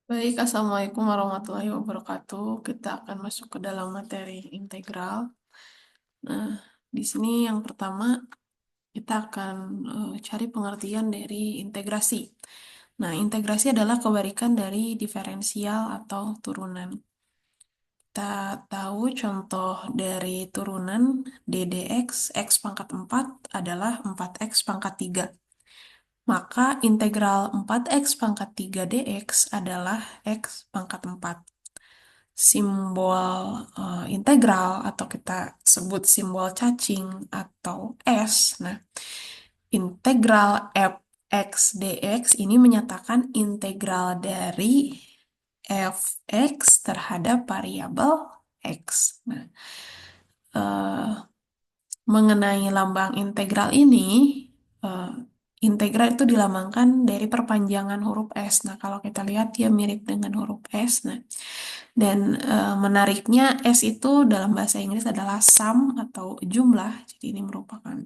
Baik, Assalamualaikum warahmatullahi wabarakatuh. Kita akan masuk ke dalam materi integral. Nah, di sini yang pertama kita akan cari pengertian dari integrasi. Nah, integrasi adalah kebalikan dari diferensial atau turunan. Kita tahu contoh dari turunan d dx x pangkat 4 adalah 4x pangkat 3. Maka integral 4x pangkat 3 dx adalah x pangkat 4. Simbol integral atau kita sebut simbol cacing atau S. Nah, integral f(x) dx ini menyatakan integral dari f(x) terhadap variabel x. Nah, eh, mengenai lambang integral ini, eh, integral itu dilambangkan dari perpanjangan huruf S. Nah, kalau kita lihat dia mirip dengan huruf S. Nah, dan menariknya S itu dalam bahasa Inggris adalah sum atau jumlah. Jadi ini merupakan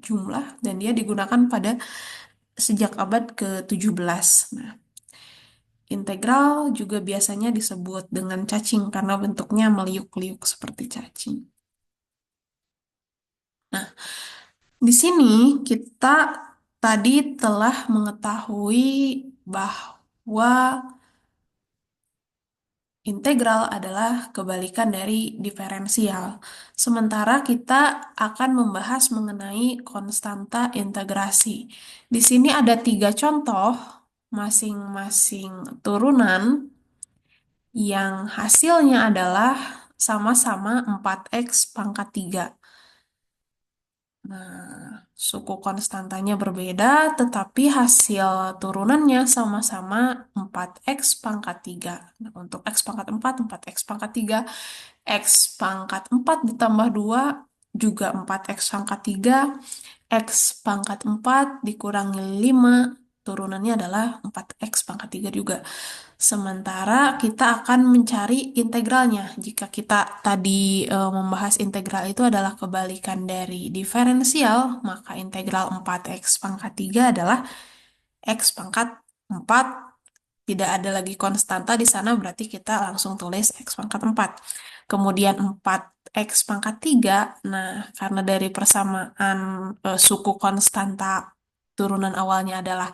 jumlah dan dia digunakan pada sejak abad ke-17. Nah, integral juga biasanya disebut dengan cacing karena bentuknya meliuk-liuk seperti cacing. Nah, di sini kita tadi telah mengetahui bahwa integral adalah kebalikan dari diferensial. Sementara kita akan membahas mengenai konstanta integrasi. Di sini ada tiga contoh masing-masing turunan yang hasilnya adalah sama-sama 4x pangkat 3. Nah, suku konstantanya berbeda, tetapi hasil turunannya sama-sama 4x pangkat 3. Nah, untuk x pangkat 4, 4x pangkat 3. X pangkat 4 ditambah 2 juga 4x pangkat 3. X pangkat 4 dikurangi 5, turunannya adalah 4x pangkat 3 juga. Sementara kita akan mencari integralnya. Jika kita tadi membahas integral itu adalah kebalikan dari diferensial, maka integral 4x pangkat 3 adalah x pangkat 4. Tidak ada lagi konstanta di sana, berarti kita langsung tulis x pangkat 4. Kemudian 4x pangkat 3, nah karena dari persamaan suku konstanta turunan awalnya adalah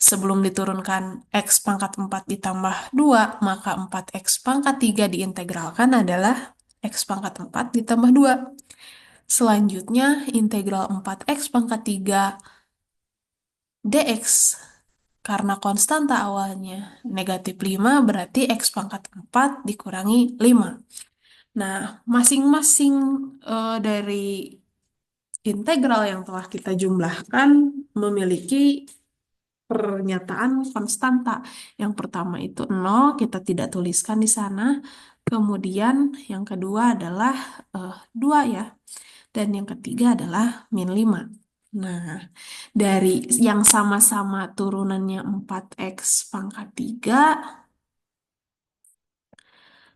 sebelum diturunkan x pangkat 4 ditambah 2, maka 4x pangkat 3 diintegralkan adalah x pangkat 4 ditambah 2. Selanjutnya, integral 4x pangkat 3 dx. Karena konstanta awalnya negatif 5, berarti x pangkat 4 dikurangi 5. Nah, masing-masing dari integral yang telah kita jumlahkan memiliki pernyataan konstanta. Yang pertama itu 0, kita tidak tuliskan di sana. Kemudian yang kedua adalah 2 ya. Dan yang ketiga adalah min 5. Nah, dari yang sama-sama turunannya 4x pangkat 3,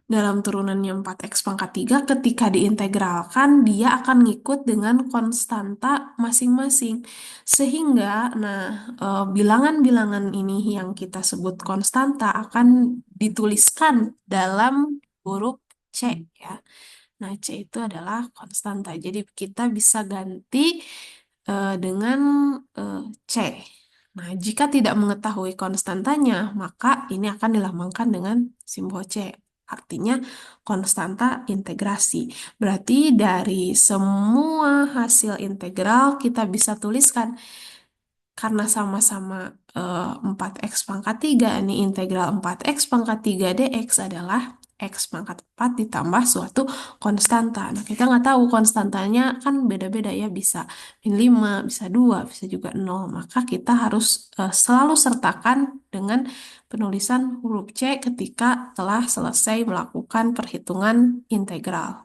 dalam turunannya 4x pangkat 3, ketika diintegralkan, dia akan ngikut dengan konstanta masing-masing. Sehingga, nah, bilangan-bilangan ini yang kita sebut konstanta akan dituliskan dalam huruf C, ya. Nah, C itu adalah konstanta. Jadi, kita bisa ganti dengan C. Nah, jika tidak mengetahui konstantanya, maka ini akan dilambangkan dengan simbol C. Artinya konstanta integrasi. Berarti dari semua hasil integral kita bisa tuliskan karena sama-sama 4x pangkat 3, ini integral 4x pangkat 3 dx adalah x pangkat 4 ditambah suatu konstanta. Nah, kita nggak tahu konstantanya kan beda-beda ya, bisa min 5, bisa 2, bisa juga 0. Maka kita harus selalu sertakan dengan penulisan huruf C ketika telah selesai melakukan perhitungan integral.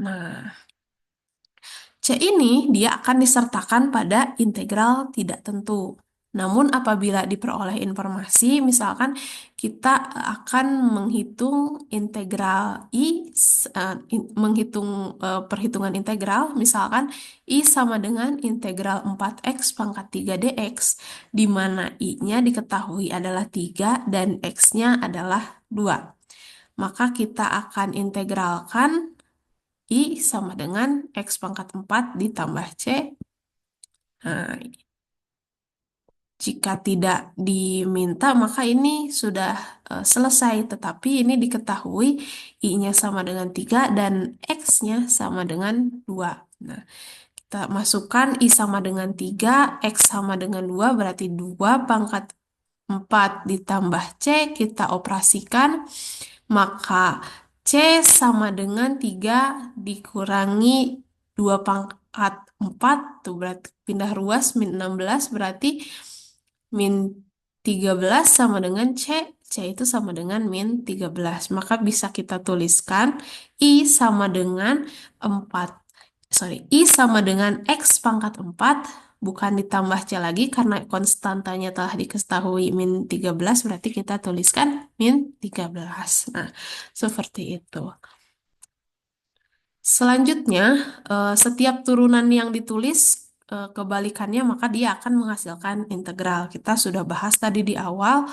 Nah, C ini dia akan disertakan pada integral tidak tentu. Namun apabila diperoleh informasi, misalkan kita akan menghitung integral menghitung perhitungan integral, misalkan I sama dengan integral 4x pangkat 3 dx, di mana I-nya diketahui adalah 3 dan x-nya adalah 2. Maka kita akan integralkan I sama dengan x pangkat 4 ditambah C. Nah, jika tidak diminta, maka ini sudah selesai. Tetapi ini diketahui I-nya sama dengan 3 dan X-nya sama dengan 2. Nah, kita masukkan I sama dengan 3, X sama dengan 2, berarti 2 pangkat 4 ditambah C, kita operasikan. Maka C sama dengan 3 dikurangi 2 pangkat 4, tuh berarti pindah ruas, min 16, berarti min 13 sama dengan C. C itu sama dengan min 13. Maka bisa kita tuliskan I sama dengan 4. Sorry, I sama dengan X pangkat 4, bukan ditambah C lagi karena konstantanya telah diketahui min 13, berarti kita tuliskan min 13. Nah, seperti itu. Selanjutnya, setiap turunan yang ditulis kebalikannya, maka dia akan menghasilkan integral. Kita sudah bahas tadi di awal.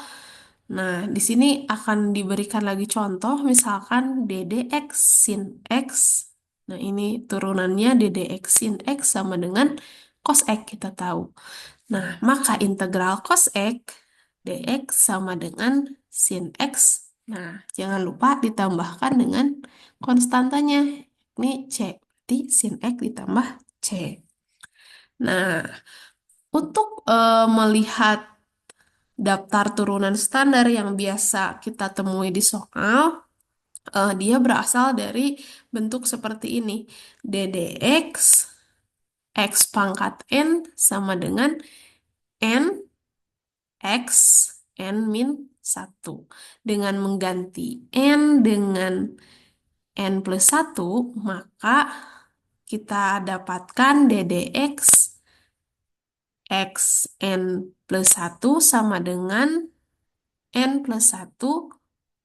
Nah, di sini akan diberikan lagi contoh, misalkan ddx sin x. Nah, ini turunannya ddx sin x sama dengan cos x, kita tahu. Nah, maka integral cos x dx sama dengan sin x. Nah, jangan lupa ditambahkan dengan konstantanya. Ini C. Berarti sin X ditambah C. Nah, untuk melihat daftar turunan standar yang biasa kita temui di soal, dia berasal dari bentuk seperti ini. ddx x pangkat n sama dengan n x n min 1. Dengan mengganti n dengan n plus 1, maka kita dapatkan ddx x n plus 1 sama dengan n plus 1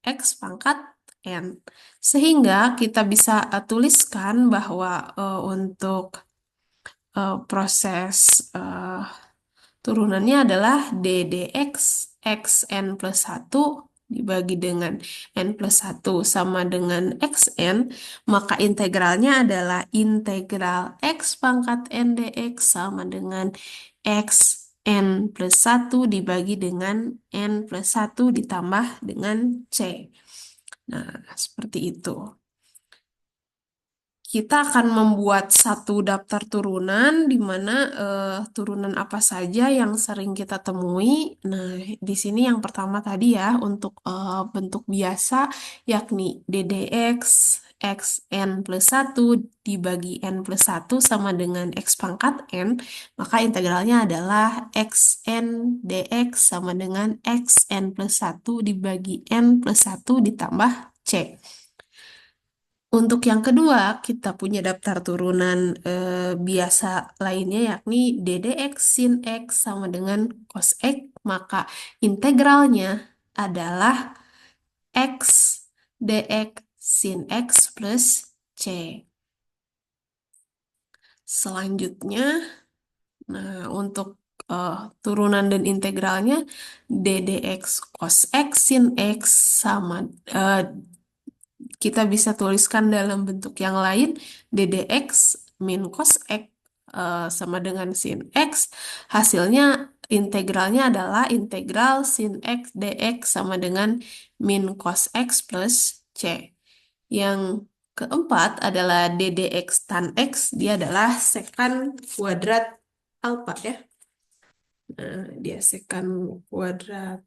x pangkat n. Sehingga kita bisa tuliskan bahwa untuk proses turunannya adalah ddx x n plus 1 dibagi dengan n plus 1 sama dengan xn, maka integralnya adalah integral x pangkat n dx sama dengan x n plus 1 dibagi dengan n plus 1 ditambah dengan c. Nah, seperti itu. Kita akan membuat satu daftar turunan di mana turunan apa saja yang sering kita temui. Nah, di sini yang pertama tadi ya untuk bentuk biasa yakni ddx x n plus 1 dibagi n plus 1 sama dengan x pangkat n, maka integralnya adalah x n dx sama dengan x n plus 1 dibagi n plus 1 ditambah c. Untuk yang kedua, kita punya daftar turunan biasa lainnya yakni ddx sin x sama dengan cos x, maka integralnya adalah x dx sin x plus c. Selanjutnya, nah untuk eh, turunan dan integralnya ddx cos x sin x sama eh, kita bisa tuliskan dalam bentuk yang lain ddx min cos x sama dengan sin x. Hasilnya integralnya adalah integral sin x dx sama dengan min cos x plus c. Yang keempat adalah ddx tan x, dia adalah sekant kuadrat alfa ya. Nah, dia sekant kuadrat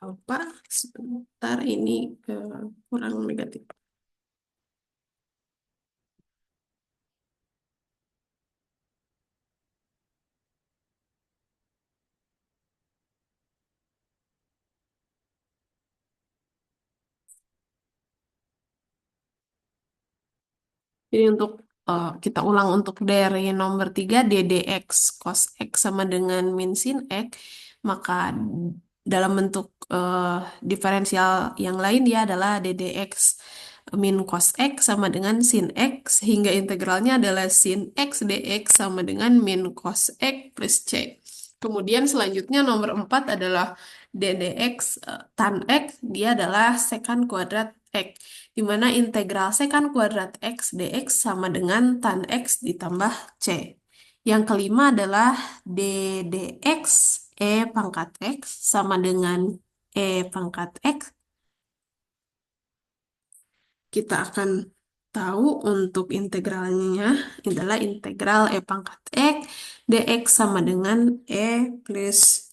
alfa. Sebentar, ini kurang negatif. Jadi untuk kita ulang untuk dari nomor 3 ddx cos x sama dengan min sin x, Maka dalam bentuk diferensial yang lain dia adalah ddx min cos x sama dengan sin x, sehingga integralnya adalah sin x dx sama dengan min cos x plus c. Kemudian selanjutnya nomor 4 adalah ddx tan x, dia adalah sekant kuadrat x, di mana integral sekant kuadrat x dx sama dengan tan x ditambah c. Yang kelima adalah ddx pangkat x sama dengan pangkat x. Kita akan tahu untuk integralnya adalah integral pangkat x dx sama dengan plus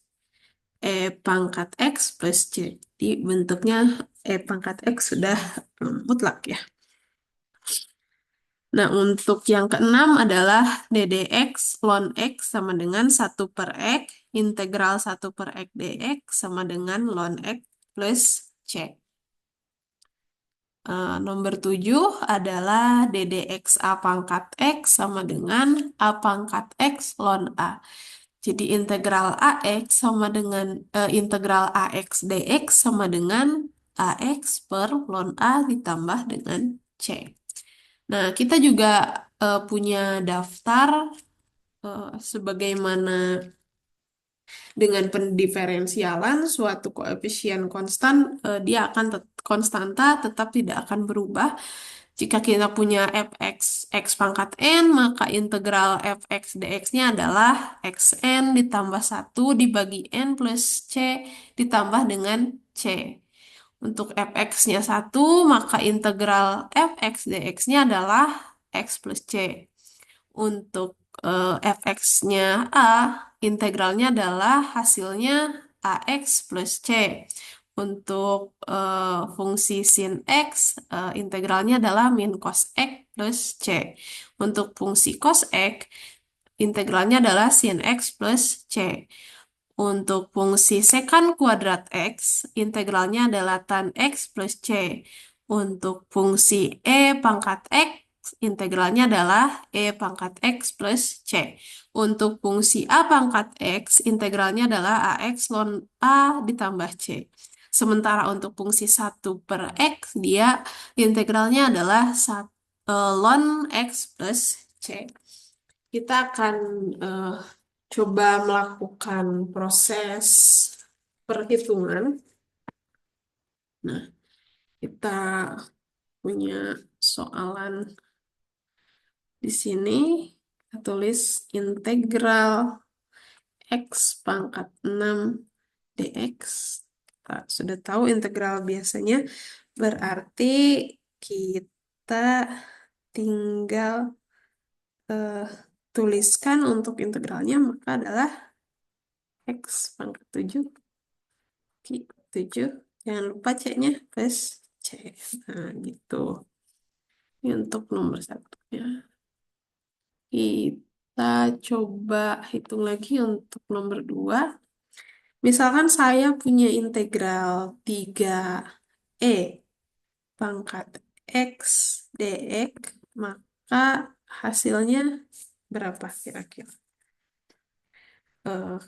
pangkat x plus c. Jadi bentuknya pangkat x sudah mutlak ya. Nah, untuk yang keenam adalah ddx ln x sama dengan 1/x, integral 1/x dx sama dengan ln x plus c. Nomor 7 adalah ddx a pangkat x sama dengan a pangkat x ln a. Jadi integral ax sama dengan integral ax dx sama dengan ax per ln a ditambah dengan c. Nah, kita juga punya daftar sebagaimana dengan pendiferensialan suatu koefisien konstan, dia akan konstanta tetap tidak akan berubah. Jika kita punya fx x pangkat n, maka integral fx dx-nya adalah xn ditambah 1 dibagi n plus c ditambah dengan c. Untuk fx-nya 1, maka integral fx dx-nya adalah x plus c. Untuk fx-nya a, integralnya adalah hasilnya ax plus c. Untuk fungsi sin x, integralnya adalah min cos x plus c. Untuk fungsi cos x, integralnya adalah sin x plus c. Untuk fungsi sekant kuadrat x, integralnya adalah tan x plus c. Untuk fungsi pangkat x, integralnya adalah pangkat x plus c. Untuk fungsi a pangkat x, integralnya adalah ax ln a ditambah c. Sementara untuk fungsi 1/x, dia integralnya adalah ln x plus c. Kita akan eh, coba melakukan proses perhitungan. Nah, kita punya soalan di sini. Kita tulis integral x pangkat 6 dx. Kita sudah tahu integral biasanya, berarti kita tinggal eh, tuliskan untuk integralnya, maka adalah x pangkat 7 7, jangan lupa C-nya plus C. Nah, gitu. Ini untuk nomor 1 ya. Kita coba hitung lagi untuk nomor 2. Misalkan saya punya integral 3e pangkat x dx, maka hasilnya berapa kira-kira?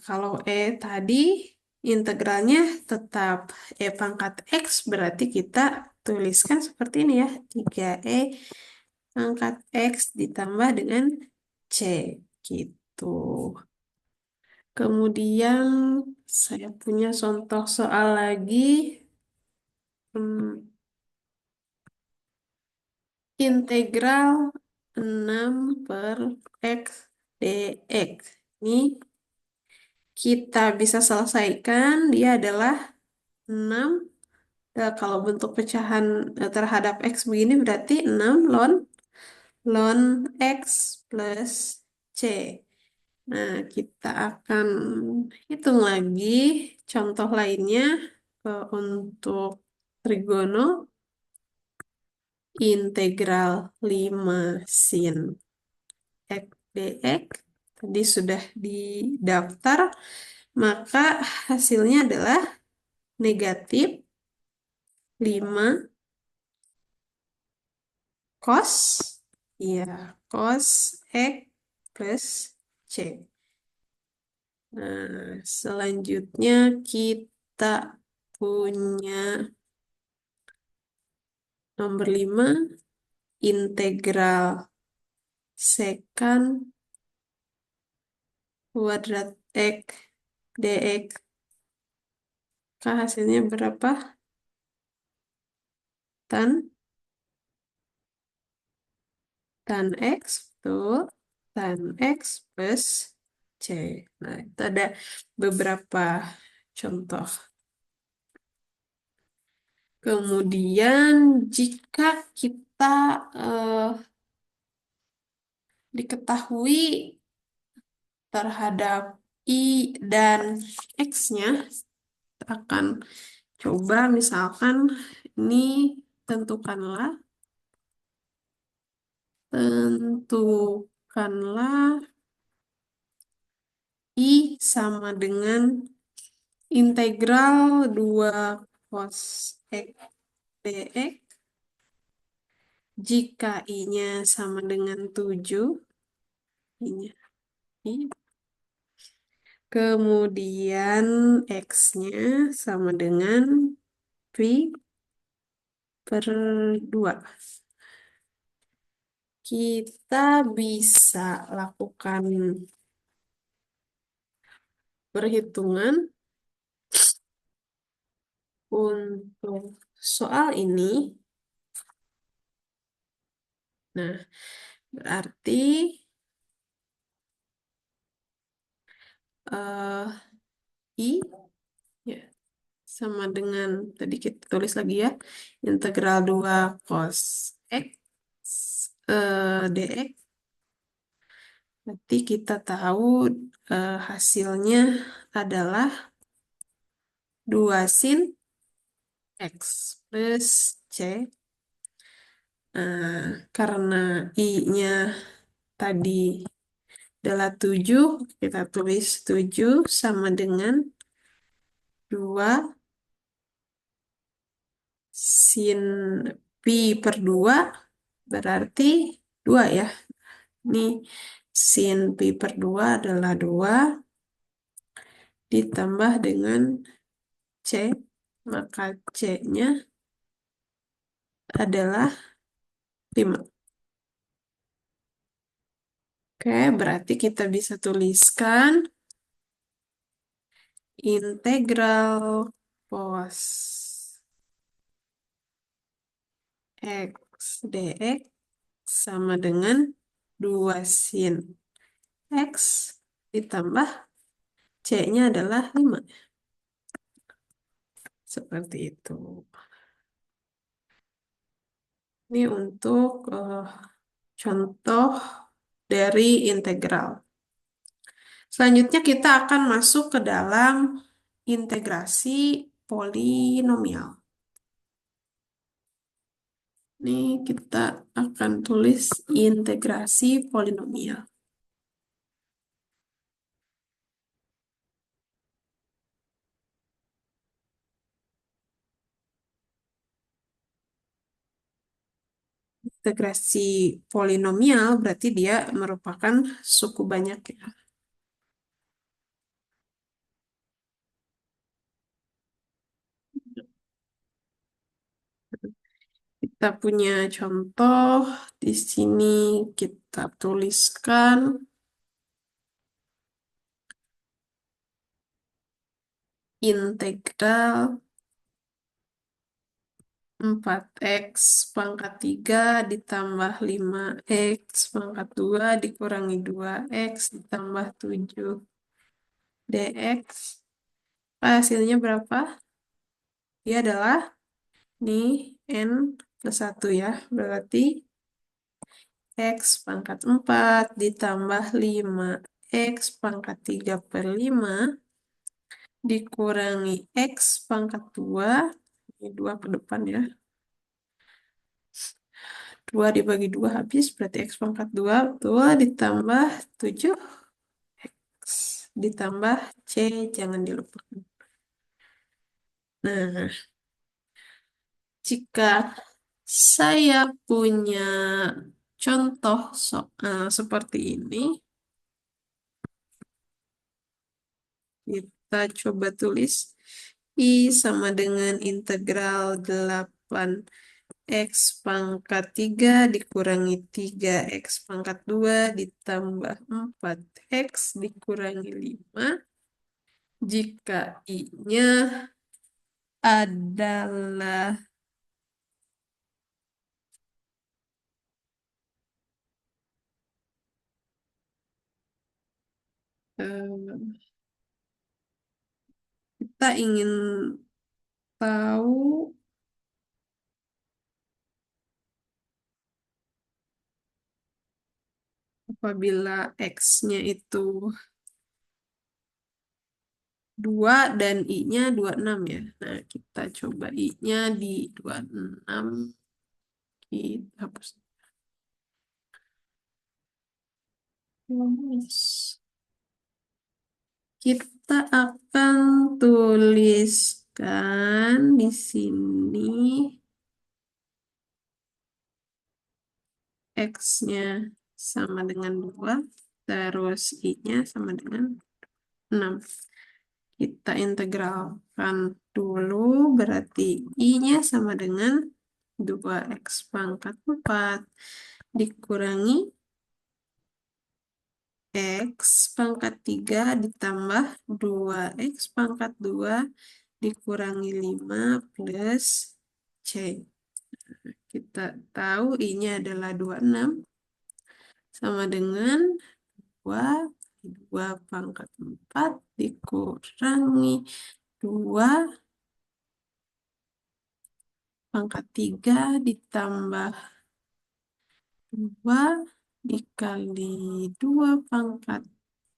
Kalau tadi integralnya tetap pangkat x, berarti kita tuliskan seperti ini ya, 3e pangkat x ditambah dengan c, gitu. Kemudian saya punya contoh soal lagi. Hmm, integral 6/x dx. Ini kita bisa selesaikan, dia adalah 6. Kalau bentuk pecahan terhadap x begini berarti 6 ln x plus c. Nah, kita akan hitung lagi contoh lainnya untuk trigono. Integral 5 sin x dx tadi sudah didaftar, maka hasilnya adalah negatif 5 cos, ya, cos x plus c. Nah, selanjutnya kita punya nomor 5, integral sekant kuadrat X dx. Hasilnya berapa? Tan tan X, betul. Tan X plus C. Nah, itu ada beberapa contoh. Kemudian jika kita eh, diketahui terhadap I dan X-nya, kita akan coba misalkan ini tentukanlah tentukanlah I sama dengan integral 2 cos X dx jika I-nya sama dengan 7, I-nya I. Kemudian X-nya sama dengan Pi per 2. Kita bisa lakukan perhitungan untuk soal ini. Nah, berarti I ya, sama dengan, tadi kita tulis lagi ya, integral 2 cos X dx. Berarti kita tahu hasilnya adalah 2 sin X plus C. Karena I-nya tadi adalah 7, kita tulis 7 sama dengan 2 sin pi per 2, berarti 2 ya. Ini sin pi per 2 adalah 2 ditambah dengan C, maka C-nya adalah 5. Oke, berarti kita bisa tuliskan integral cos X dx sama dengan 2 sin X ditambah C-nya adalah 5. Seperti itu. Ini untuk contoh dari integral. Selanjutnya kita akan masuk ke dalam integrasi polinomial. Ini kita akan tulis integrasi polinomial. Integrasi polinomial berarti dia merupakan suku banyak ya. Kita punya contoh di sini, kita tuliskan integral 4x pangkat 3 ditambah 5x pangkat 2 dikurangi 2x ditambah 7 dx. Hasilnya berapa? Dia adalah nih n plus 1 ya. Berarti x pangkat 4 ditambah 5x pangkat 3 per 5 dikurangi x pangkat 2. Ini 2 ke depan ya. 2 dibagi 2 habis, berarti x pangkat 2, betul, ditambah 7, x ditambah c, jangan dilupakan. Nah, jika saya punya contoh soal seperti ini, Kita coba tulis I sama dengan integral 8 X pangkat 3 dikurangi 3 X pangkat 2 ditambah 4 X dikurangi 5 jika I-nya adalah eh, kita ingin tahu apabila X-nya itu 2 dan I-nya 26 ya. Nah, kita coba I-nya di 26. Kita hapus. Yes. Kita akan tuliskan di sini X-nya sama dengan 2, terus I-nya sama dengan 6. Kita integralkan dulu, berarti I-nya sama dengan 2X pangkat 4 dikurangi X pangkat 3 ditambah 2X pangkat 2 dikurangi 5 plus C. Kita tahu I-nya adalah 26 sama dengan 2, 2 pangkat 4 dikurangi 2 pangkat 3 ditambah 2 dikali 2 pangkat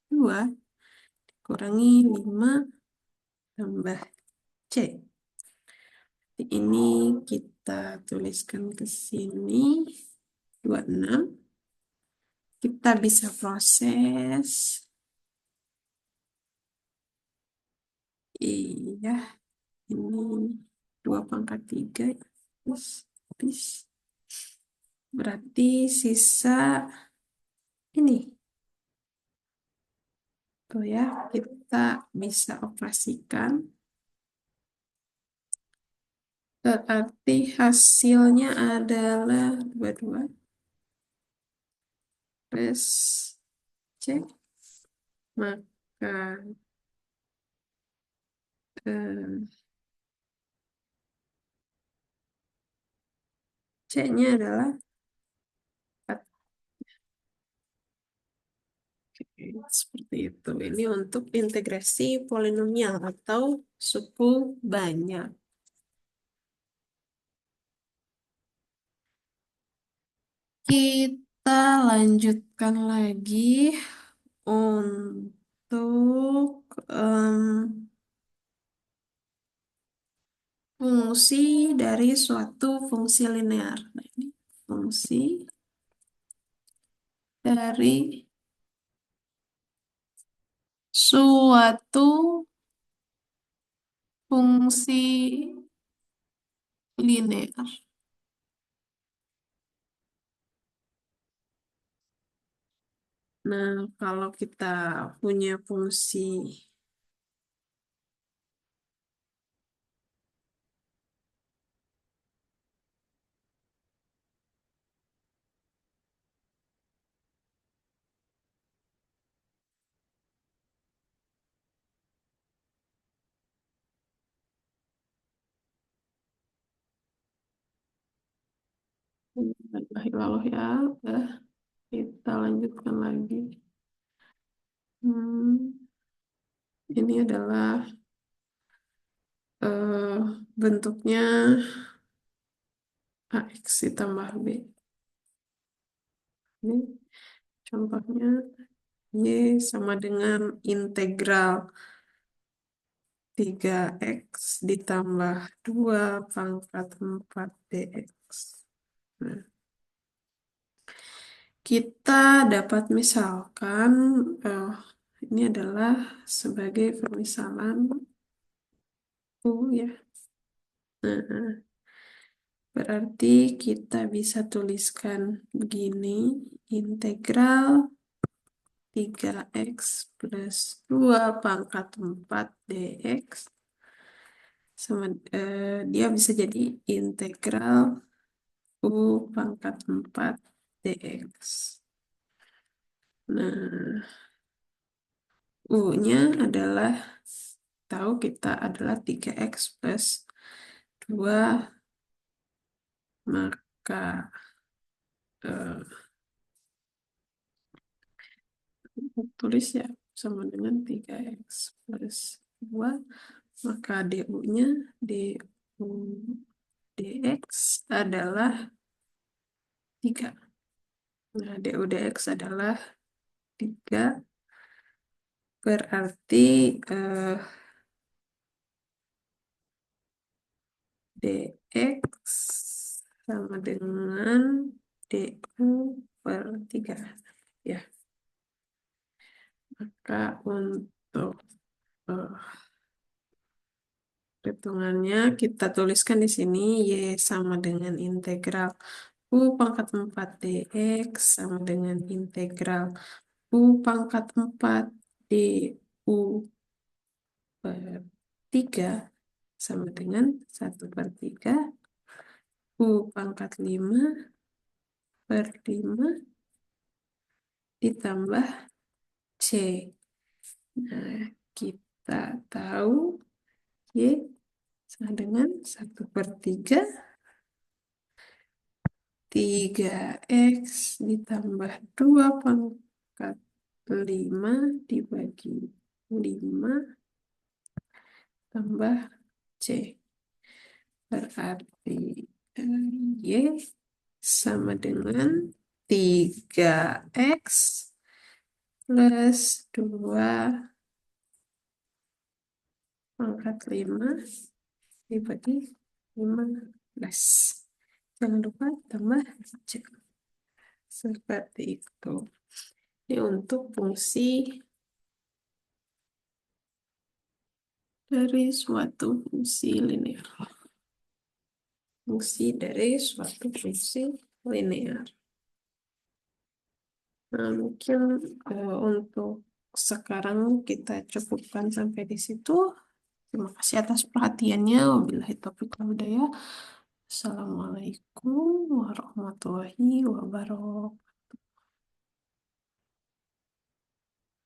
2 kurangi 5 tambah C. Ini kita tuliskan ke sini 26. Kita bisa proses. Iya, ini 2 pangkat 3. Terus, habis. Berarti sisa ini. Tuh ya, kita bisa operasikan. Berarti hasilnya adalah 22 plus C. Maka eh, C-nya adalah 4. Oke, seperti itu. Ini untuk integrasi polinomial atau suku banyak. Kita lanjutkan lagi untuk fungsi dari suatu fungsi linear. Nah, ini fungsi dari suatu fungsi linear. Nah, kalau kita punya fungsi lalu ya, udah kita lanjutkan lagi. Hmm, ini adalah eh, bentuknya AX ditambah B. Ini contohnya Y sama dengan integral 3X ditambah 2 pangkat 4 dx. Nah, kita dapat misalkan eh, ini adalah sebagai permisalan U ya. Nah, berarti kita bisa tuliskan begini, integral 3x plus 2 pangkat 4 dx sama dia bisa jadi integral u pangkat 4 dx. Nah, u-nya adalah tahu kita adalah 3x plus 2, maka eh, tulis ya sama dengan 3x plus 2, maka du-nya du dx adalah 3. Nah, du dx adalah 3, berarti dx sama dengan du per 3. Ya, maka untuk eh, hitungannya kita tuliskan di sini y sama dengan integral u pangkat 4 dx sama dengan integral u pangkat 4 du per 3 sama dengan 1/3 u pangkat 5 per 5 ditambah c. Nah, kita tahu y sama dengan 1/3 3x ditambah 2 pangkat 5 dibagi 5 tambah c. Berarti y sama dengan 3x plus 2 pangkat 5 dibagi 15. Jangan lupa tambah c. Seperti itu. Ini untuk fungsi dari suatu fungsi linear. Fungsi dari suatu fungsi linear. Nah, mungkin untuk sekarang kita cukupkan sampai di situ. Terima kasih atas perhatiannya. Wabillahi taufiq wal hidayah. Assalamualaikum warahmatullahi wabarakatuh.